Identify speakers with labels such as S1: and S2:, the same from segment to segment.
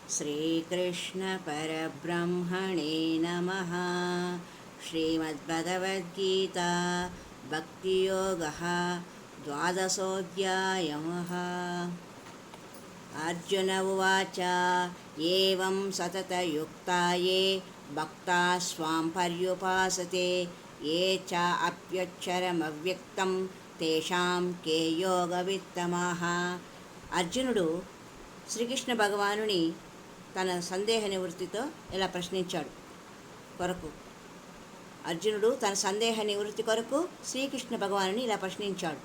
S1: श्रीकृष्ण परब्रह्मणे नमः। श्रीमद्भगवद्गीता भक्तियोगः द्वादशोऽध्यायः। अर्जुन उवाच एवं सततयुक्ता ये भक्ता स्वां पर्युपासते ये च अप्यक्षरमव्यक्तं तेषां के योगवित्तमाः। అర్జునుడు శ్రీకృష్ణ భగవానుని తన సందేహ నివృత్తితో ఇలా ప్రశ్నించాడు కొరకు అర్జునుడు తన సందేహ నివృత్తి కొరకు శ్రీకృష్ణ భగవానుని ఇలా ప్రశ్నించాడు.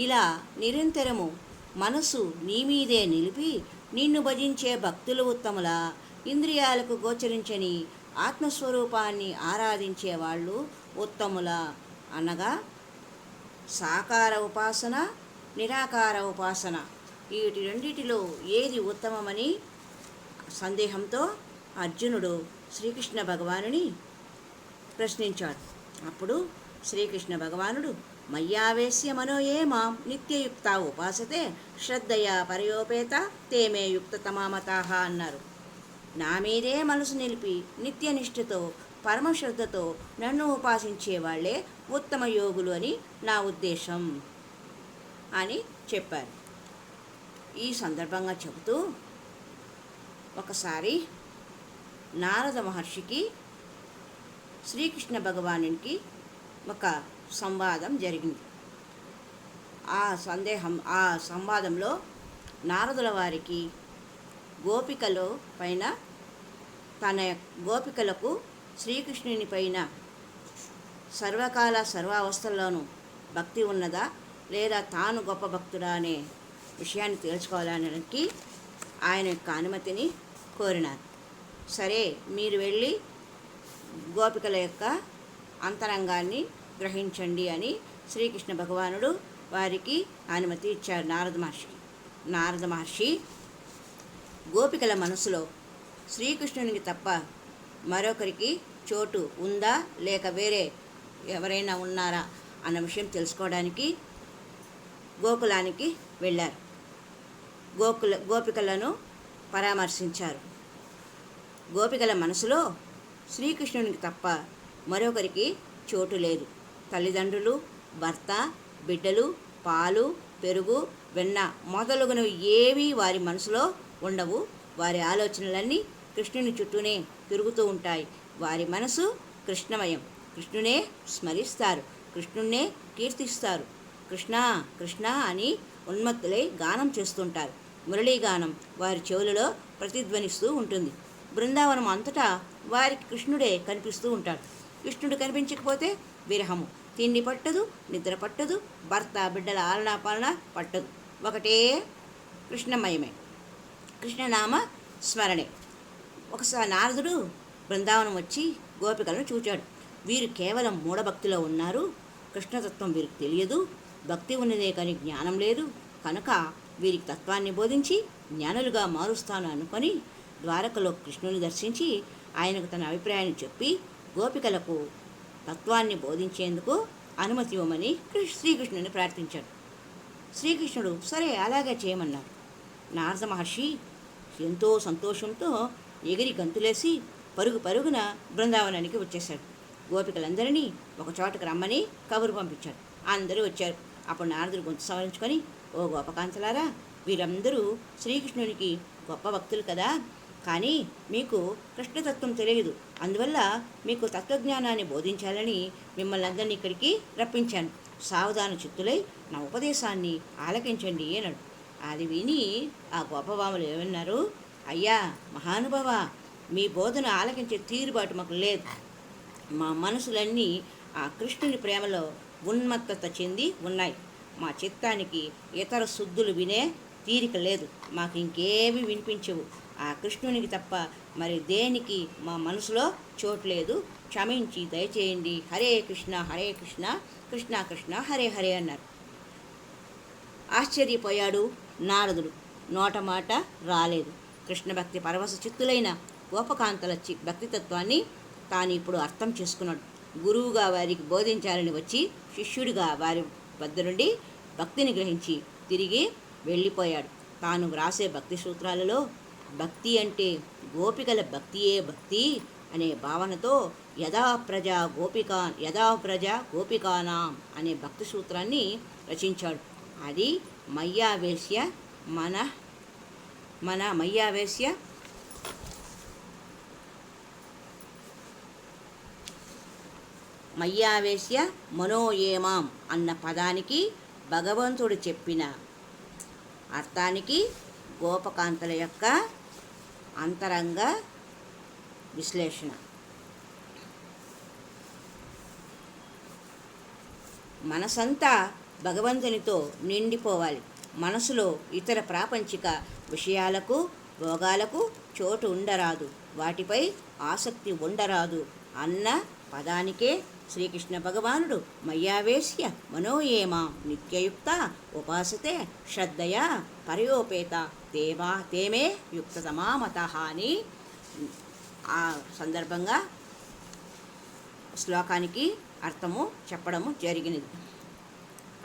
S1: ఇలా నిరంతరము మనసు నీ మీదే నిలిపి నిన్ను భజించే భక్తులు ఉత్తములా, ఇంద్రియాలకు గోచరించని ఆత్మస్వరూపాన్ని ఆరాధించే వాళ్ళు ఉత్తములా. అనగా సాకార ఉపాసన, నిరాకార ఉపాసన, వీటి రెండిటిలో ఏది ఉత్తమమని సందేహంతో అర్జునుడు శ్రీకృష్ణ భగవానుని ప్రశ్నించాడు. అప్పుడు శ్రీకృష్ణ భగవానుడు మయ్యావేశ్య మనో ఏ మాం నిత్యయుక్త ఉపాసతే శ్రద్ధయా పరయోపేత తేమే యుక్తతమామతాహ అన్నారు. నా మీదే మనసు నిలిపి నిత్యనిష్ఠతో పరమశ్రద్ధతో నన్ను ఉపాసించే వాళ్ళే ఉత్తమ యోగులు అని నా ఉద్దేశం అని చెప్పారు. ఈ సందర్భంగా చెబుతూ ఒకసారి నారద మహర్షికి శ్రీకృష్ణ భగవానునికి ఒక సంవాదం జరిగింది. ఆ సంవాదంలో నారదుల వారికి గోపికలు పైన తన గోపికలకు శ్రీకృష్ణుని పైన సర్వకాల సర్వావస్థల్లోనూ భక్తి ఉన్నదా లేదా తాను గొప్ప భక్తుడా అనే విషయాన్ని తెలుసుకోవాలనడానికి ఆయన యొక్క అనుమతిని కోరినారు. సరే, మీరు వెళ్ళి గోపికల యొక్క అంతరంగాన్ని గ్రహించండి అని శ్రీకృష్ణ భగవానుడు వారికి అనుమతి ఇచ్చారు నారద మహర్షి గోపికల మనసులో శ్రీకృష్ణునికి తప్ప మరొకరికి చోటు ఉందా లేక వేరే ఎవరైనా ఉన్నారా అన్న విషయం తెలుసుకోవడానికి గోకులానికి వెళ్ళారు. గోపికలను పరామర్శించారు. గోపికల మనసులో శ్రీకృష్ణునికి తప్ప మరొకరికి చోటు లేదు. తల్లిదండ్రులు, భర్త, బిడ్డలు, పాలు, పెరుగు, వెన్న మొదలుగునవి ఏవీ వారి మనసులో ఉండవు. వారి ఆలోచనలన్నీ కృష్ణుని చుట్టూనే తిరుగుతూ ఉంటాయి. వారి మనసు కృష్ణమయం. కృష్ణునే స్మరిస్తారు, కృష్ణున్నే కీర్తిస్తారు. కృష్ణ కృష్ణ అని ఉన్మత్తులై గానం చేస్తుంటారు. మురళీగానం వారి చెవులలో ప్రతిధ్వనిస్తూ ఉంటుంది. బృందావనం అంతటా వారికి కృష్ణుడే కనిపిస్తూ ఉంటాడు. కృష్ణుడు కనిపించకపోతే విరహము, తిండి పట్టదు, నిద్ర పట్టదు, భర్త బిడ్డల ఆలనాపాలన పట్టదు. ఒకటే కృష్ణమయమే, కృష్ణనామ స్మరణే. ఒకసారి నారదుడు బృందావనం వచ్చి గోపికలను చూచాడు. వీరు కేవలం మూఢభక్తిలో ఉన్నారు. కృష్ణతత్వం వీరికి తెలియదు. భక్తి ఉన్నదే కానీ జ్ఞానం లేదు. కనుక వీరికి తత్వాన్ని బోధించి జ్ఞానులుగా మారుస్తాను అనుకొని ద్వారకలో కృష్ణుని దర్శించి ఆయనకు తన అభిప్రాయాన్ని చెప్పి గోపికలకు తత్వాన్ని బోధించేందుకు అనుమతి ఇవ్వమని శ్రీకృష్ణుని ప్రార్థించాడు. శ్రీకృష్ణుడు సరే అలాగే చేయమన్నారు. నారద మహర్షి ఎంతో సంతోషంతో ఎగిరి గంతులేసి పరుగున బృందావనానికి వచ్చేశాడు. గోపికలందరినీ ఒక చోటకు రమ్మని కబురు పంపించాడు. అందరూ వచ్చారు. అప్పుడు నారదుడు గొంతు సవరించుకొని, ఓ గోపకాంతలారా, వీరందరూ శ్రీకృష్ణునికి గొప్ప భక్తులు కదా, కానీ మీకు కృష్ణతత్వం తెలియదు. అందువల్ల మీకు తత్వజ్ఞానాన్ని బోధించాలని మిమ్మల్ని అందరినీ ఇక్కడికి రప్పించాను. సావధాన చిత్తులై నా ఉపదేశాన్ని ఆలకించండి అన్నాడు. అది విని ఆ గోపవాములు ఏమన్నారు, అయ్యా మహానుభావ, మీ బోధన ఆలకించే తీరుబాటు మాకు లేదు. మా మనసులన్నీ ఆ కృష్ణుని ప్రేమలో ఉన్మత్తత చెంది ఉన్నాయి. మా చిత్తానికి ఇతర శుద్ధులు వినే తీరిక లేదు. మాకు ఇంకేమీ వినిపించవు. ఆ కృష్ణునికి తప్ప మరి దేనికి మా మనసులో చోటు లేదు. క్షమించి దయచేయండి. హరే కృష్ణ హరే కృష్ణ కృష్ణ కృష్ణ హరే హరే అన్నారు. ఆశ్చర్యపోయాడు నారదుడు. నోట మాట రాలేదు. కృష్ణ భక్తి పరవశ చిత్తులైన గోపకాంతల భక్తితత్వాన్ని తాను ఇప్పుడు అర్థం చేసుకున్నాడు. గురువుగా వారికి బోధించాలని వచ్చి శిష్యుడిగా వారి వద్ద నుండి భక్తిని గ్రహించి తిరిగి వెళ్ళిపోయాడు. తాను వ్రాసే భక్తి సూత్రాలలో భక్తి అంటే గోపికల భక్తియే భక్తి అనే భావనతో యథా ప్రజా గోపికానాం అనే భక్తి సూత్రాన్ని రచించాడు. అది మయ్యావేశ్య మన మయ్యావేశ్య మనోయేమాం అన్న పదానికి భగవంతుడు చెప్పిన అర్థానికి గోపకాంతల యొక్క అంతరంగ విశ్లేషణ. మనసంతా భగవంతునితో నిండిపోవాలి. మనసులో ఇతర ప్రాపంచిక విషయాలకు భోగాలకు చోటు ఉండరాదు, వాటిపై ఆసక్తి ఉండరాదు అన్న పదానికే శ్రీకృష్ణ భగవానుడు మయ్యావేశ్య మనోయేమా నిత్యయుక్త ఉపాసతే శ్రద్ధయా పరయోపేత తేమే యుక్తతమామత అని ఆ సందర్భంగా శ్లోకానికి అర్థము చెప్పడము జరిగినది.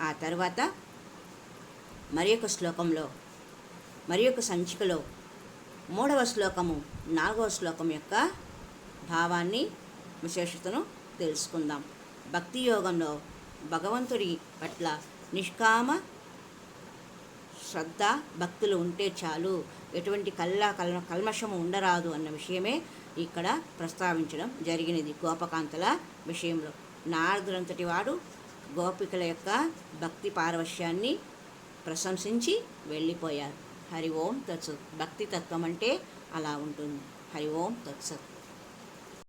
S1: ఆ తర్వాత మరి ఒక సంచికలో 3వ శ్లోకము 4వ శ్లోకం యొక్క భావాన్ని విశేషతను తెలుసుకుందాం. భక్తి యోగంలో భగవంతుడి పట్ల నిష్కామ శ్రద్ధ భక్తులు ఉంటే చాలు, ఎటువంటి కల్మషము ఉండరాదు అన్న విషయమే ఇక్కడ ప్రస్తావించడం జరిగినది. గోపకాంతల విషయంలో నారదుడంతటి వాడు గోపికల యొక్క భక్తి పారవశ్యాన్ని ప్రశంసించి వెళ్ళిపోయారు. హరి ఓం తత్సత్. భక్తి తత్వం అంటే అలా ఉంటుంది. హరి ఓం తత్సత్.